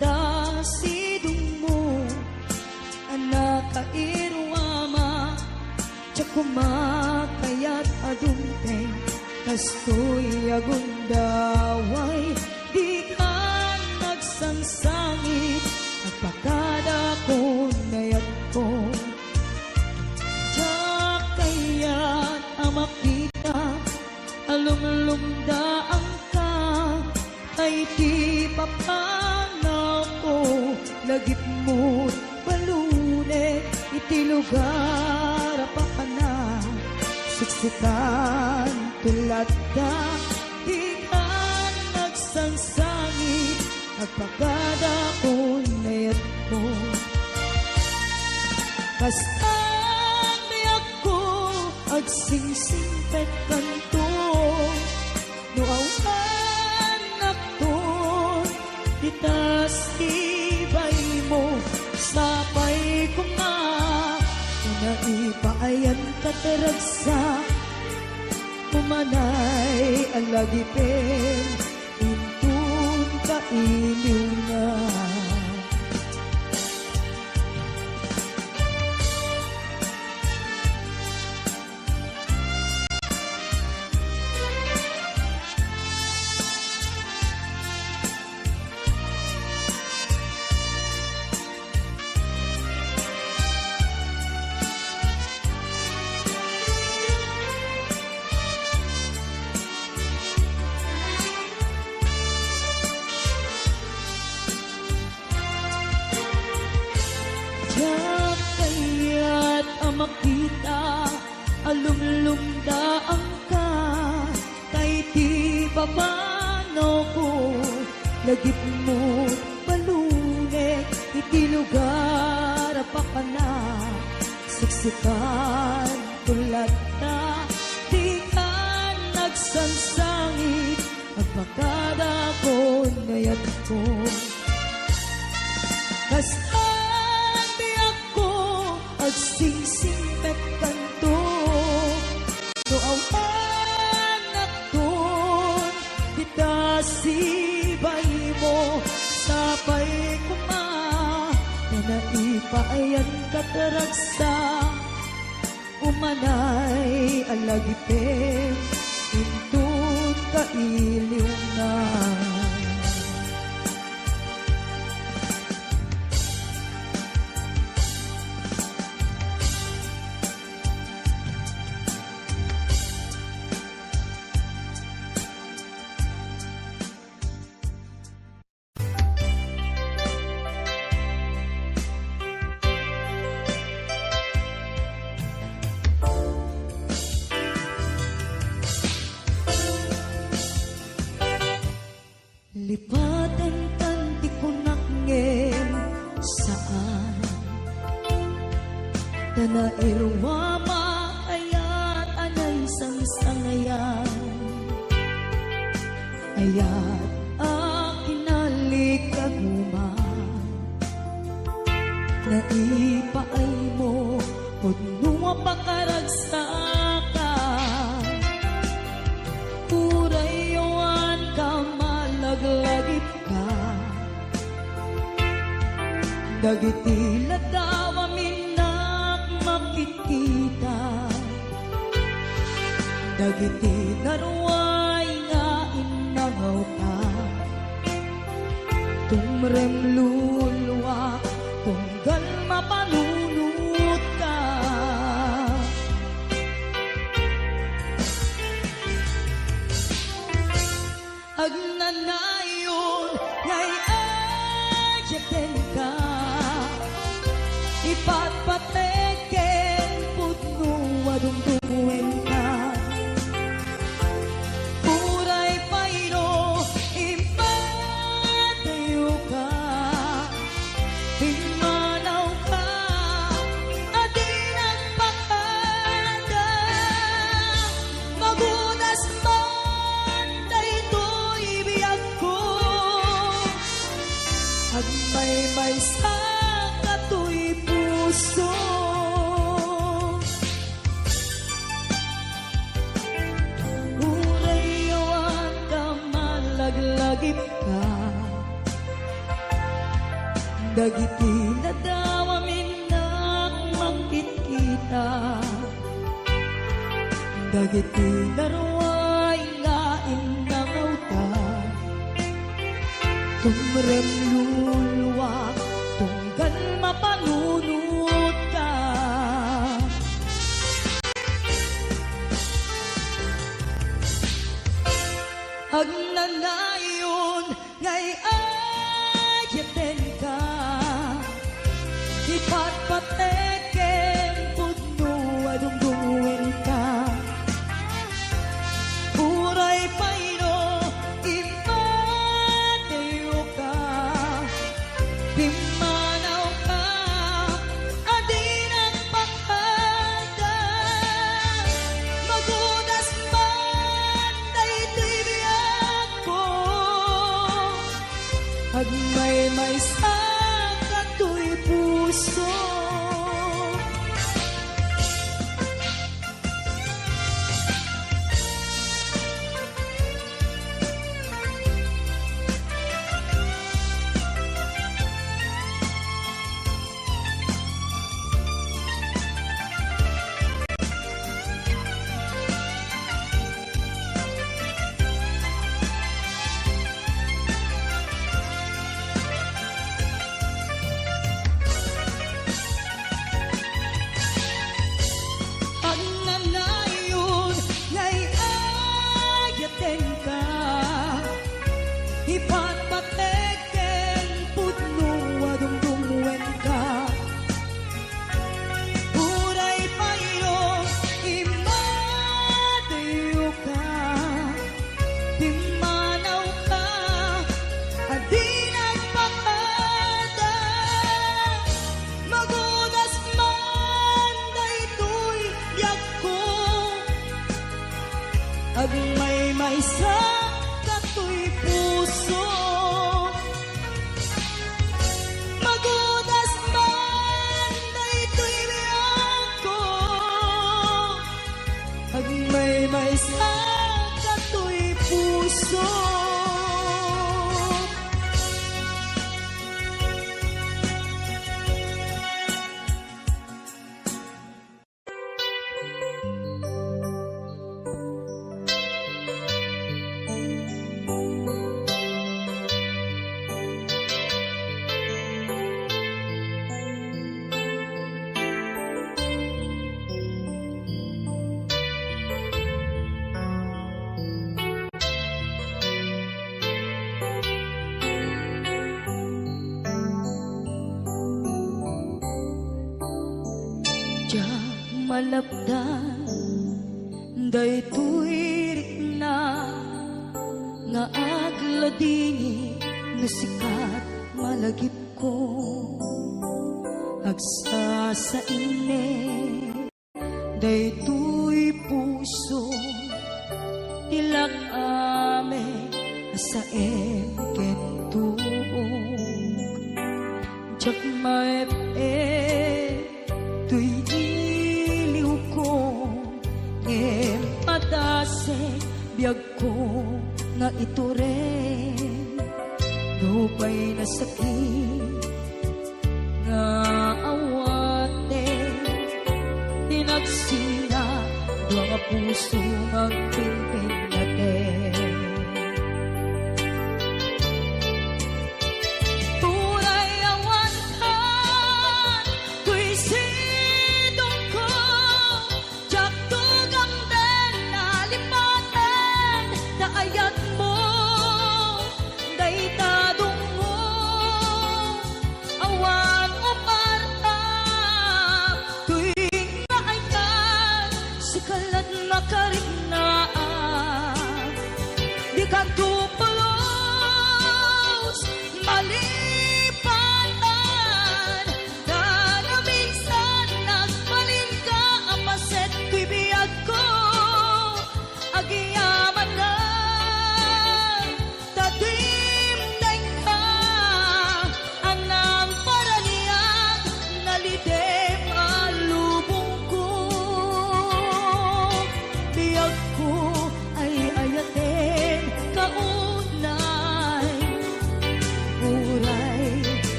dasidong mo, anak kairwama, kumakayat adunteng, kastoy agundaway, di ka nagsangsangit, nagpakada ko nayat ko. Diyak kaya't amakita, alumlumdaan ka, ay di papanaw ko, lagip mo't balune, iti lugar pa ka na, siksikan tulad ka, di ka nagsangsangit, nagpagada ko nayat ko. Basta nayak ko, agsingsingpet kanto, nuawan nakton, itas ibay mo, sapay ko nga, naipayan kataragsa, pumanay alagipin, intun kailiw na. Kaya't makita, alumlumdaan ka, kay di papano ko, lagip mo balune, iti lugar pa ka na, siksikan tulad na, di ka nagsansangit, agpakada ko nayat ko. Basta agsingsingpet kanto, nuawan nakton, itasibay mo, sapay kuma, nanaipayan kataragsa, umanay alagipin, intun kailiw na. Lipatan tanti ko nakngem saan, tanairwama ayat anay sangsangayan, ayat akinalik aguma, naipaay mo, pudnunga pakaragsakan, urayawan ka maglagip ka, dagiti ladaw aminak makikita, dagiti narway nga inangaw ka, tumrem lulwa tunggal mapanunot ka. Agnanayon ngay ajaten ka, ipatpateken putno adungdungwen ka, puray payro impatayo ka, pimanaw ka, adi nagpakada, magunas man daytoy biyag ko, agmay-may sa katoy puso. Urayawan ka, malaglagip ka, dagiti na daw amin nang magkikita, dagiti naruay ngain nga ngawta, tumrem luluwak tunggal mapanunod ka. Ang nanayon ngay ayaten ka, ipatpateken pudno adungdungin ka, uray payno imateo ka, pimanaw ka, adin ang pakada, magudas man daytoy biyak ko, agmay sa katoy puso. Ipatpateken pudno adungdungwen ka, uray payo imateo ka, pimanaw ka, adin ang pakada, magudas man daytoy biyak ko, agmay sa katoy puso. Magudas man daytoy biyak ko, agmay sa katoy puso. Malapdan daytoy rikna nga agladini nga sikat malagip ko, agsa sa ine daytoy puso, tilak ame sa kentuog, jak maep tuy patase biyag ko nga ito rin, lupay na sakit nga awate, tinagsina doa nga puso magpinpin natin. Turay awan ka, tuy sidong ko, jak tugang ayat mo, daytadong mo, awan o parang tuwing na ayat, sikalat makarik na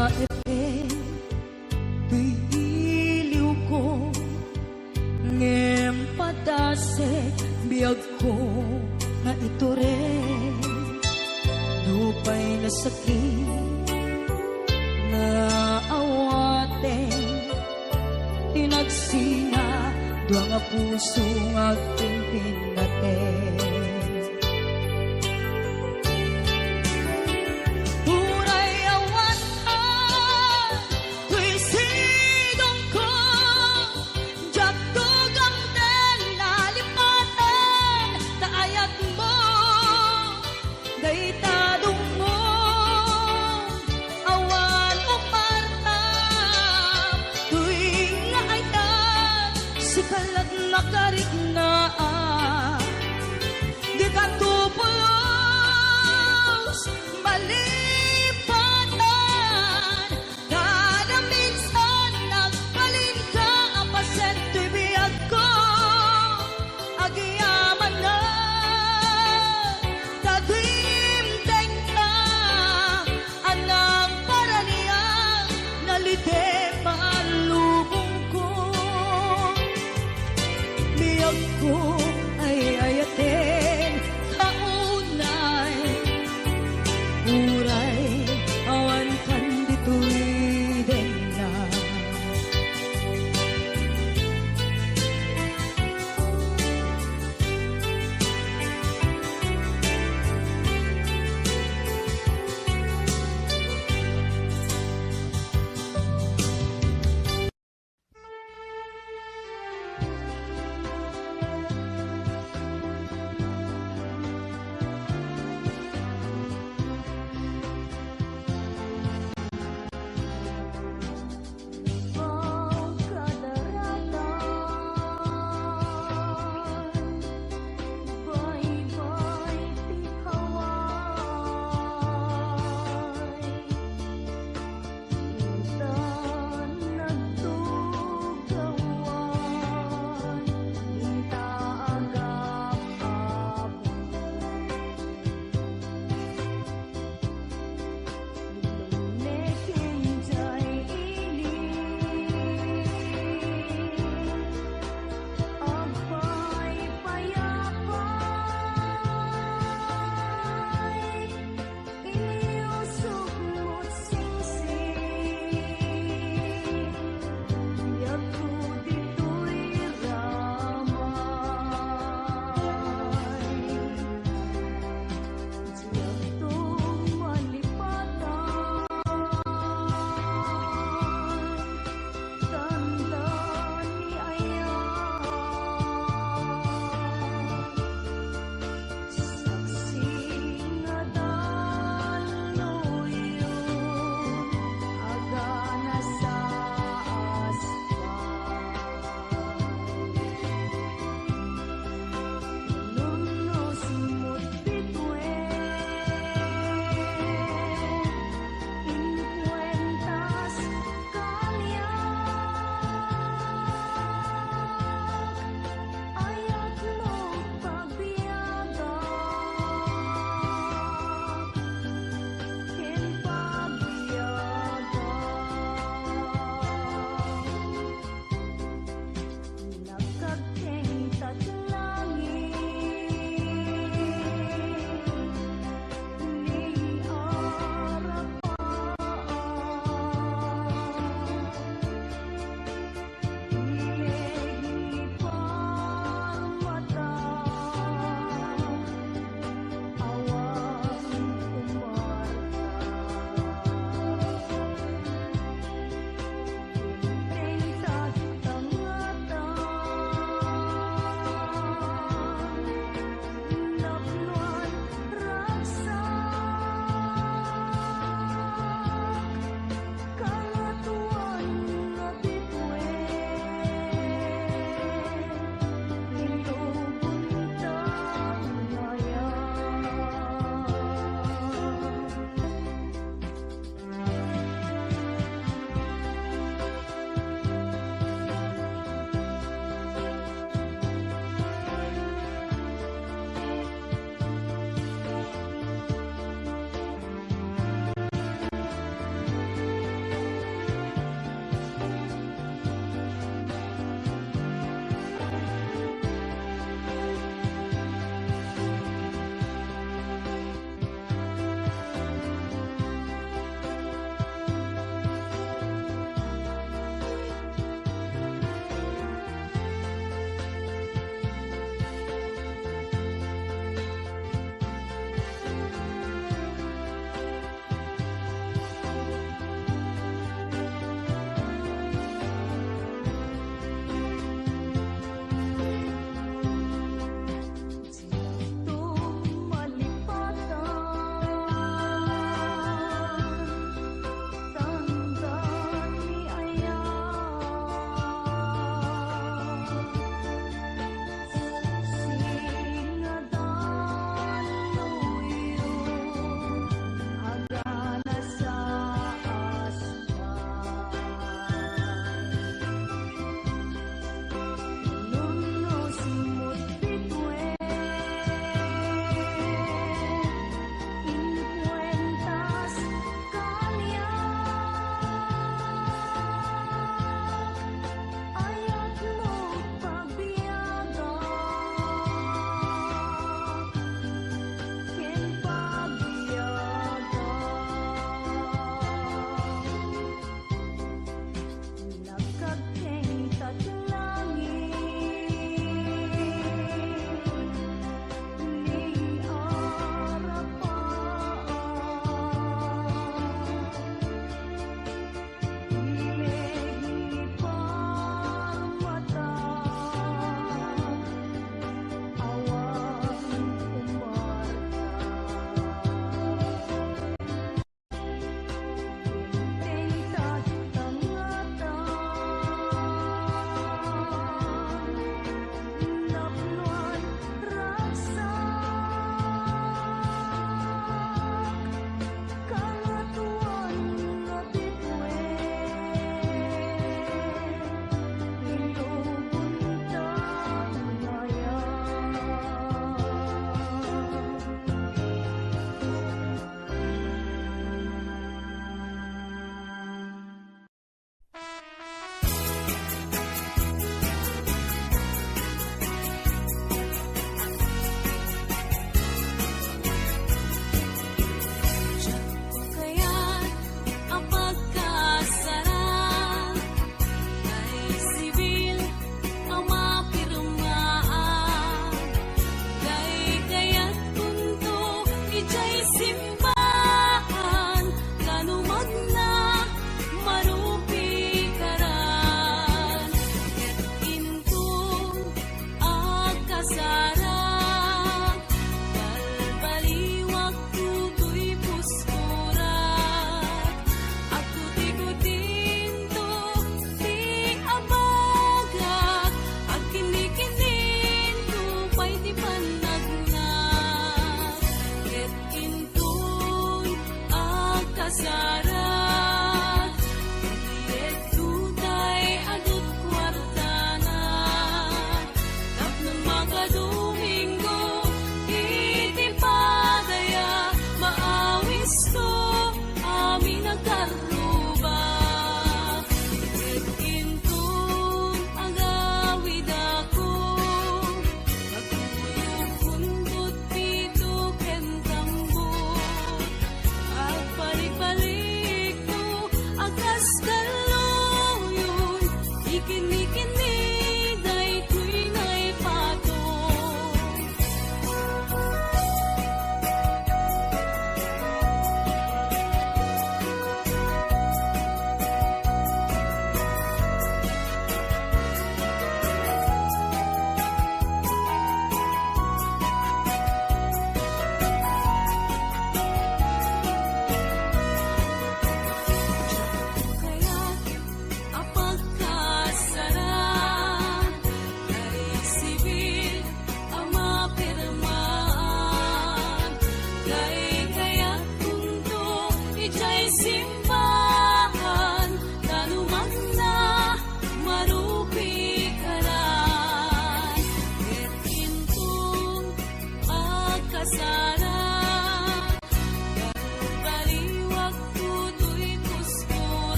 maete tuy iliw ko ngem padase biyag ko nga iture dupay na sakit na awaten tinagsina dua nga puso nga aking pinaten. Nakarik na di ka tupulos malipatan kada minsan nagbalin ka ang pasento'y biyag ko agyaman na tagimteng ka anang para niya nalite palubong ko biyag ko ay ayaten kaunay uray awan kan dito'y den na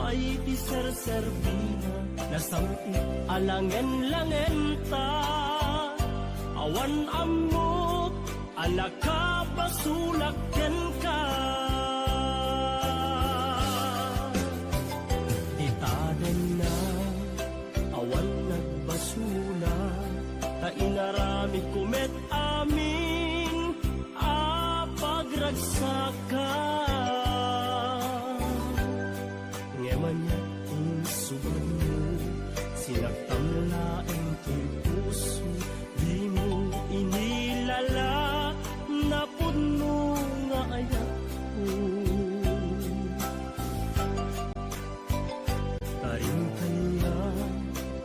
pa'y ti serserbina, nasamit alangen-langen ta. Awan amok, anak ka basulaken ka. Ditaden na, awan nagbasula, ta inaramid kumet amin, pagragsaka. Ngeman niya ang subad mo, sinagtamlaeng to'y puso, di mo inilala, na puno nga ayak ko. Taring kanya,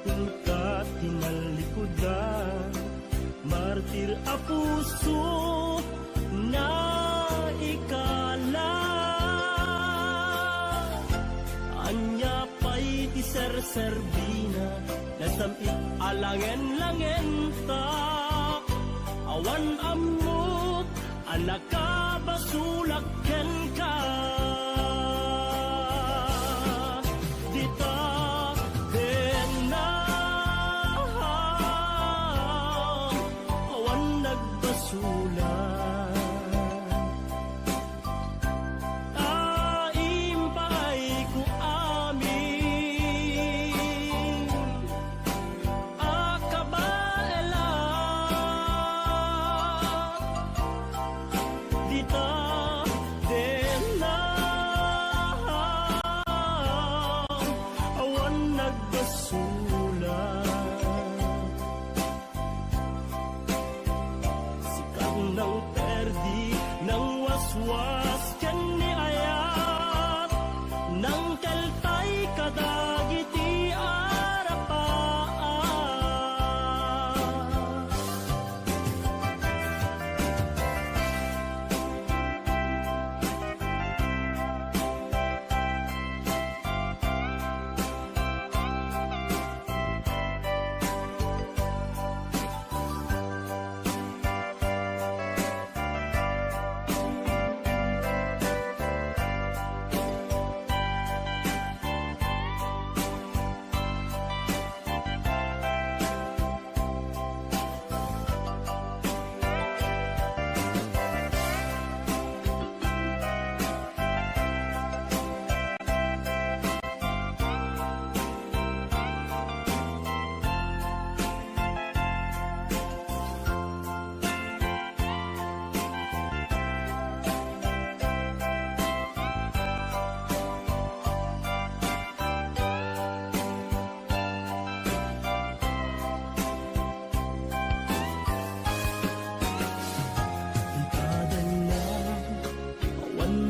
tingkat tinalikodan, martir a puso, na ikala. Anya pa'y ti serserbina, nasamit alangen-langen ta. Awan amok, anak ka basulaken ka. Dita den na, awan nagbasulan. Nang perdi, nang waswas kan ni ayat, nang teltay kadagiti arapaan.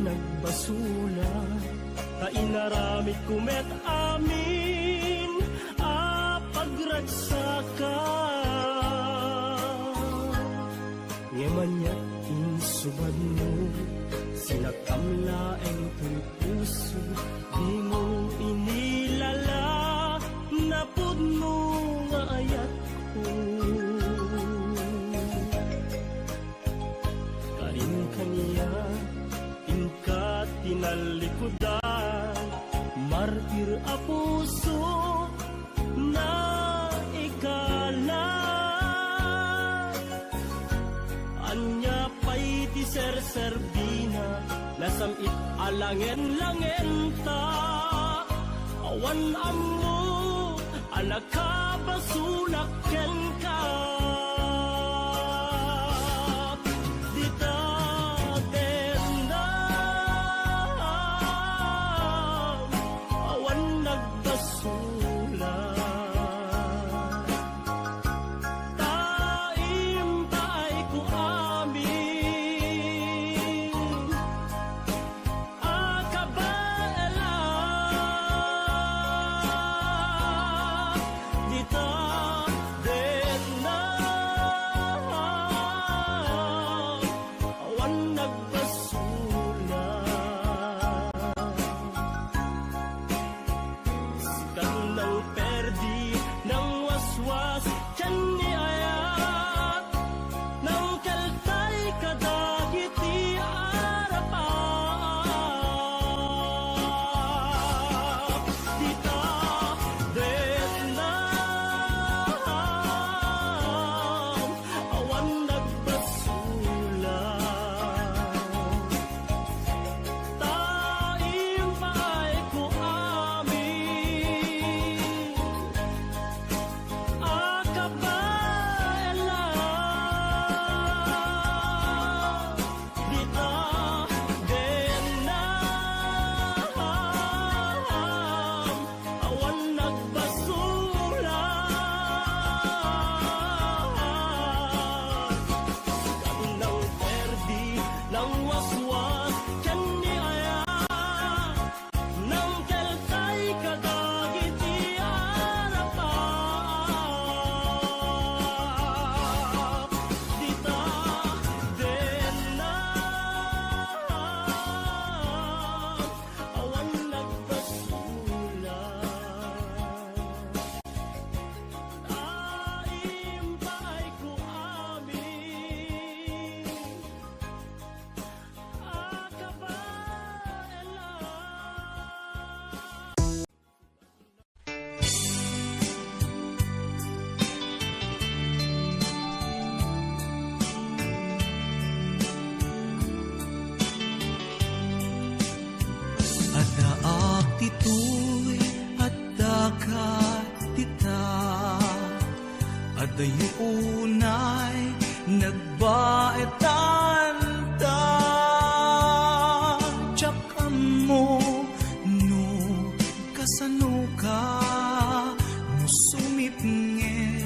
Nagbasula, ta inaramid kumet amin, pagragsaka. Ngeman niya insubad mo, sinakamlaeng to'y puso, di mo inilala, na puno nga ayat ko. Karin kaniya, tingkat tinalikodan, martir a puso, na ikala. Anya pa'y ti serserbina, nasamit alangen-langen ta. Awan ammo, anak ka basulaken ka. Dita, then na ditoy at dagat tita, at dayunay nagbaetan ta. Tiyakam mo no kasano ka, no sumipnge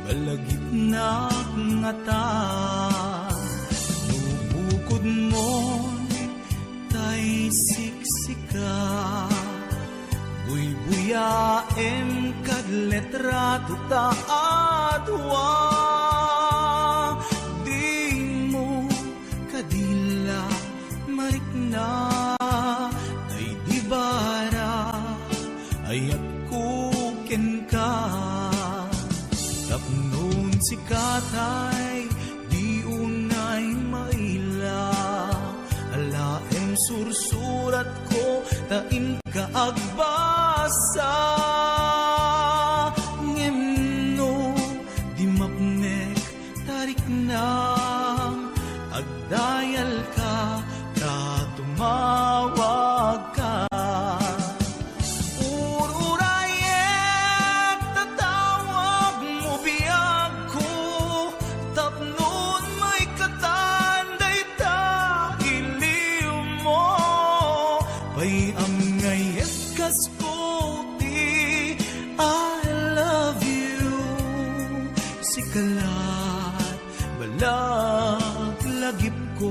balagip na nga ta. No bukod mo tay siksika, buy-buyaem kad letrato ta adwa. Di mo kadila marikna, ay di bara ayat kuken ka. Tapnon si katay di unay maila, alaem sursurat ko tain ka agbasa. Ngemno di mapnek tarik na, agdayal ka tumawag ka. Ururayek tatawag mo biyag ko, tapnon may katanday ta iliw mo. Pay ang ngayet kasputi, I love you. Sikalat balag lagip ko.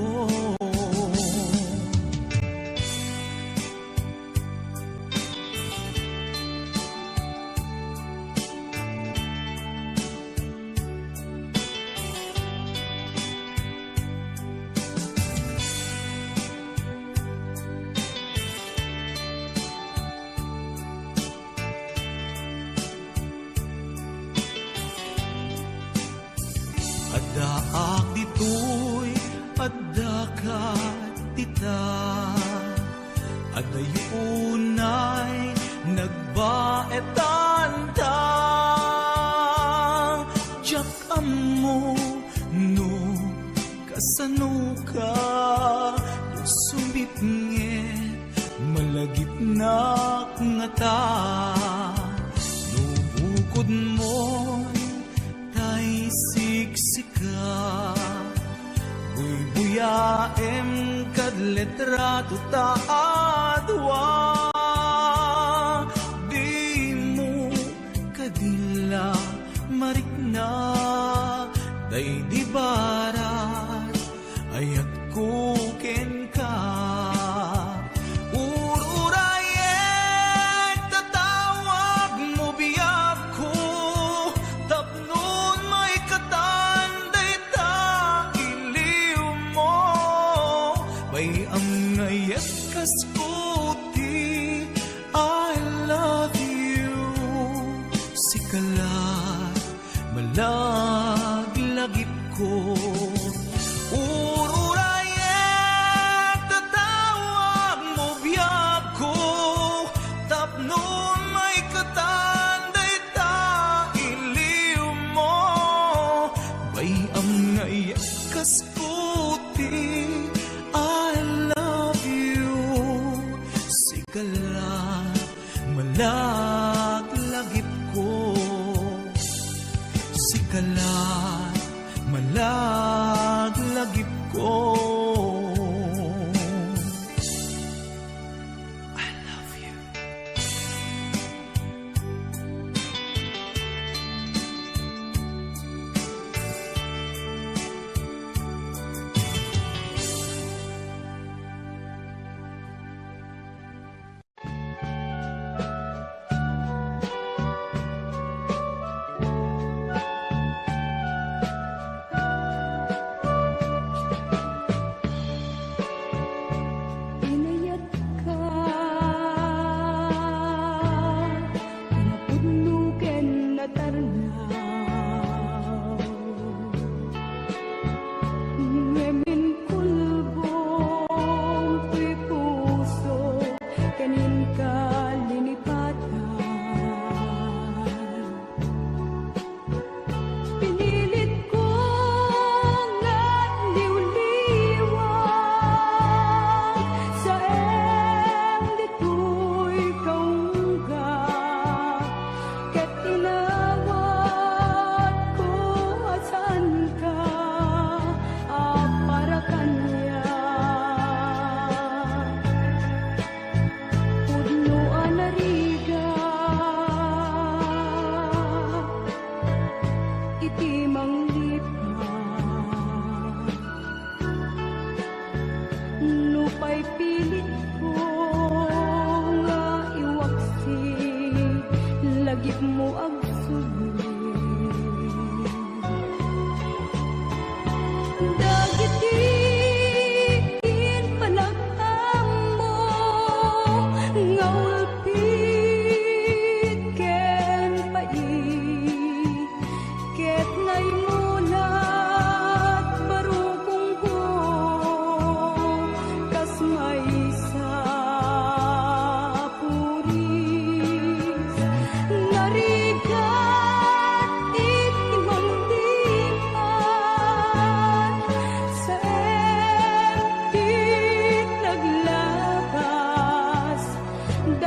Daak ditoy at dagat tita, at dayunay nagbaetan ta. Tiyakam mo no kasano ka, no sumipnge malagip na nga ta. No bukod mo siksika, buy-buyaem kad letrato ta adwa. Di mo kadila marikna, day di barat ayat kuken ka. Ururayek tatawag mo biyag ko, tapnon may katanday ta iliw mo. Bay ang ngayet kasputi, I love you. Sikalat malaglagip ko. Ururayek tatawag mo biyag ko, tapnon may katanday ta iliw mo. Bay ang ngayet kasputi, I love you. Sikalat malaglagip ko. Sikalat malaglagip ko. I love you.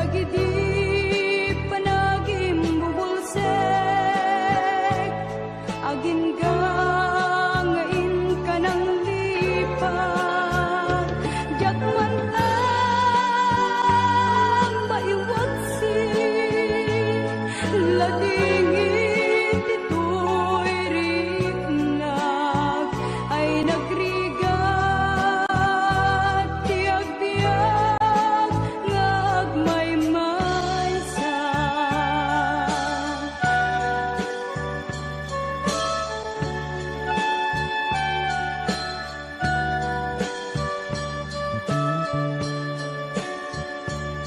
dagiti panagim bubulsek, agin gangain ka ng lipat, jak man lang maiwagsin, ladingit ito'y riknag, ay nagrigat, tiag-tiag, ngagmay-maysa.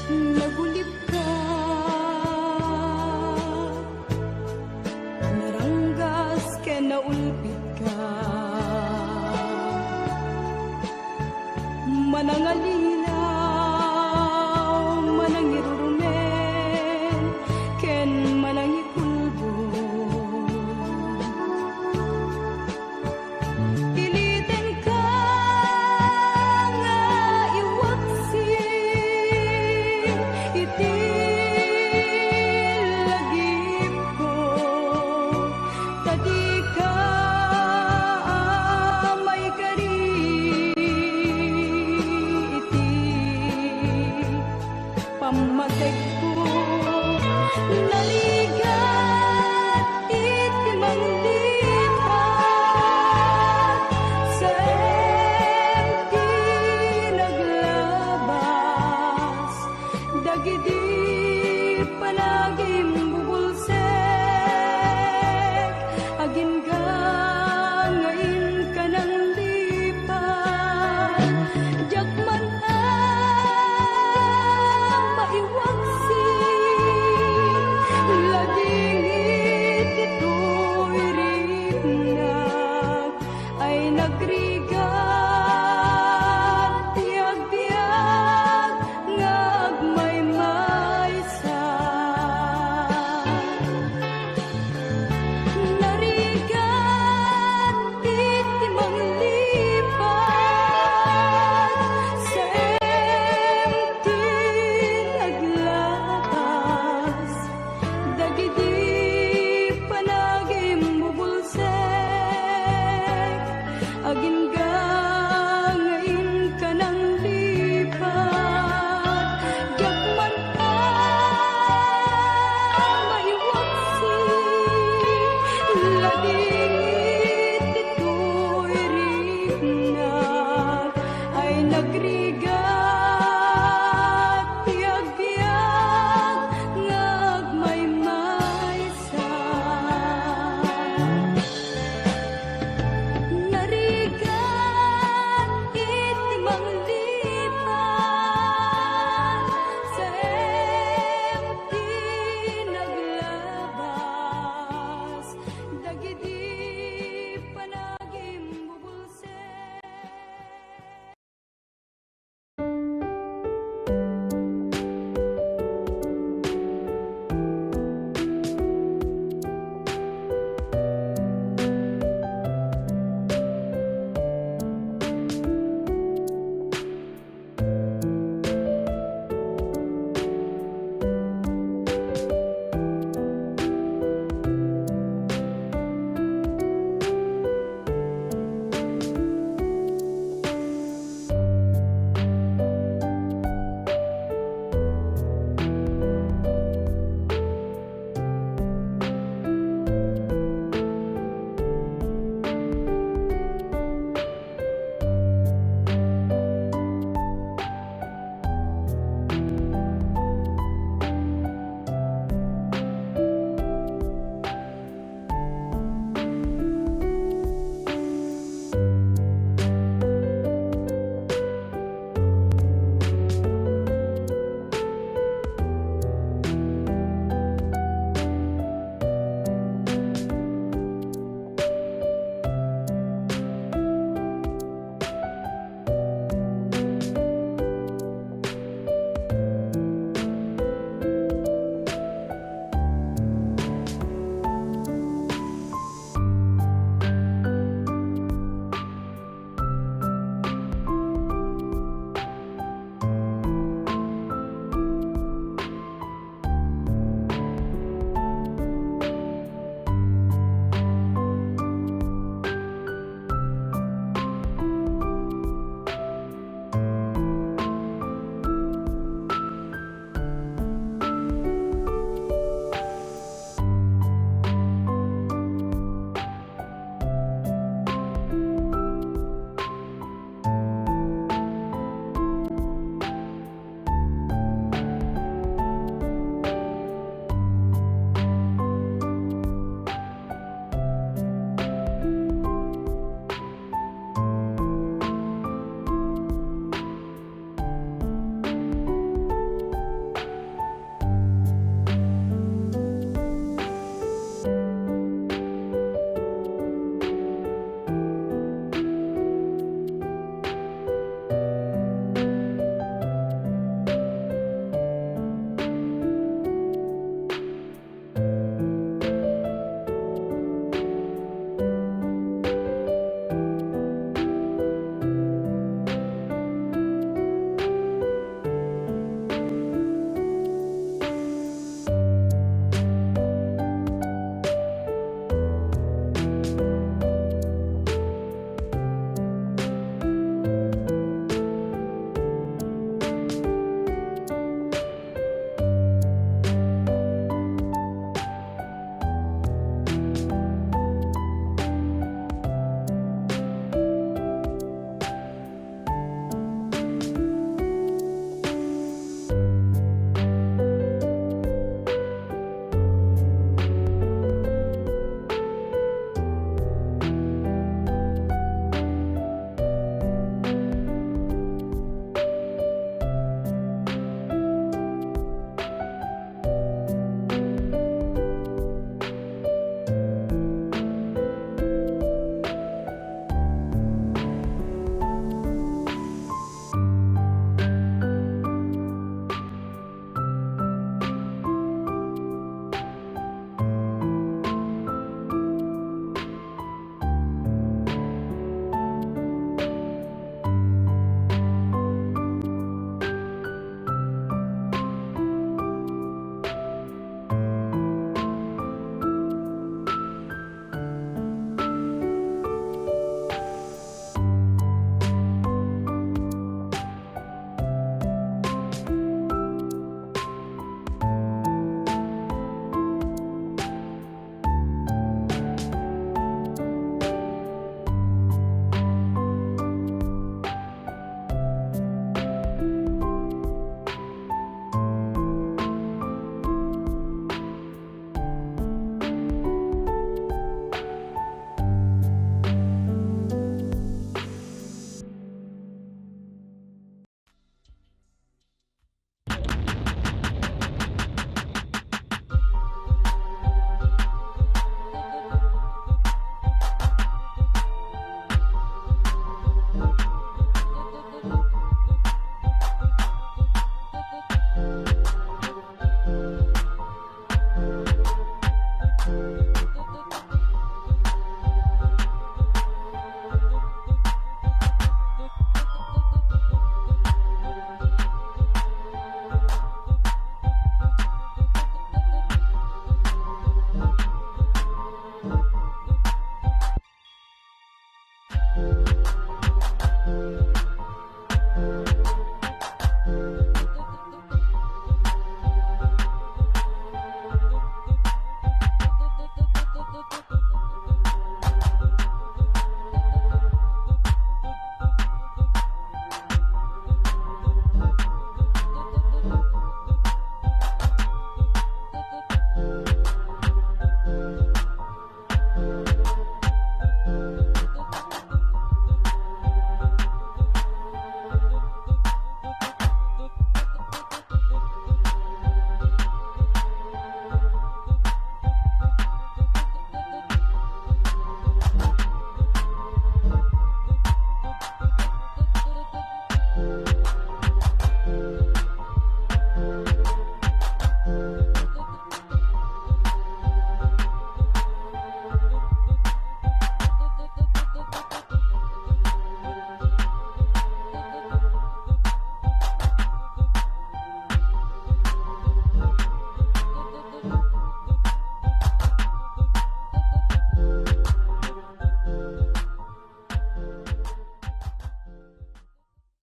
Nagulip ka, naranggas ken naulpit ka, manangalilaw, manangirurumen, ken manangikulbo. Pilitin ka nga iwagsin, iti lagip ko, tadi ka may kari, iti pamatay ko, naligat iti manglipat, sa enti naglabas, dagiti